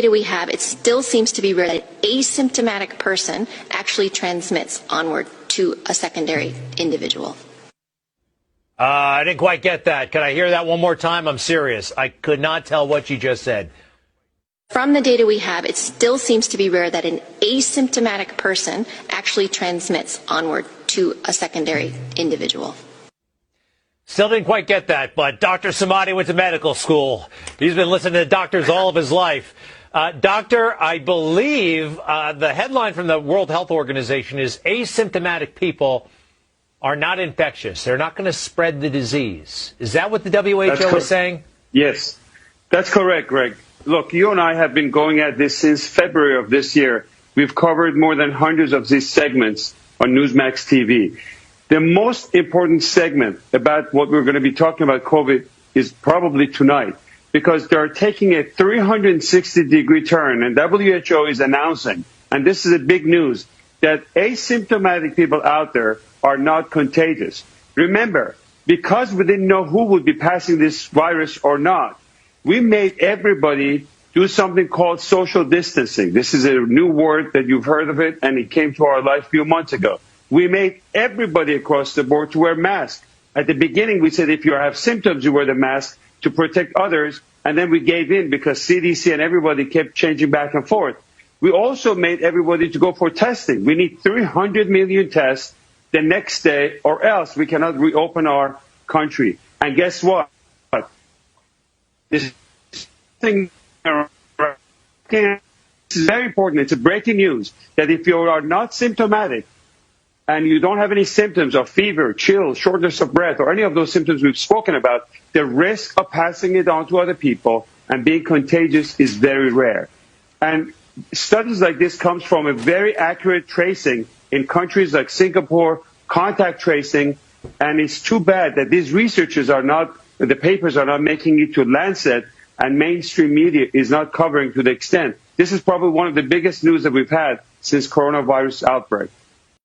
data we have, it still seems to be rare that an asymptomatic person actually transmits onward to a secondary individual. I didn't quite get that. Can I hear that one more time? I'm serious. I could not tell what you just said. From the data we have, it still seems to be rare that an asymptomatic person actually transmits onward to a secondary individual. Still didn't quite get that, but Dr. Samadi went to medical school. He's been listening to doctors all of his life. Doctor, I believe the headline from the World Health Organization is asymptomatic people are not infectious. They're not going to spread the disease. Is that what the WHO is saying? Yes, that's correct, Greg. Look, you and I have been going at this since February of this year. We've covered more than hundreds of these segments on Newsmax TV. The most important segment about what we're going to be talking about COVID is probably tonight, because they're taking a 360-degree turn, and WHO is announcing, and this is a big news, that asymptomatic people out there are not contagious. Remember, because we didn't know who would be passing this virus or not, we made everybody do something called social distancing. This is a new word that you've heard of it, and it came to our life a few months ago. We made everybody across the board to wear masks. At the beginning, we said if you have symptoms, you wear the mask to protect others, and then we gave in because CDC and everybody kept changing back and forth. We also made everybody to go for testing. We need 300 million tests the next day, or else we cannot reopen our country. And guess what? This thing is very important. It's a breaking news that if you are not symptomatic and you don't have any symptoms of fever, chill, shortness of breath, or any of those symptoms we've spoken about, the risk of passing it on to other people and being contagious is very rare. And studies like this comes from a very accurate tracing in countries like Singapore, contact tracing, and it's too bad that these researchers are not, the papers are not making it to Lancet, and mainstream media is not covering to the extent. This is probably one of the biggest news that we've had since coronavirus outbreak.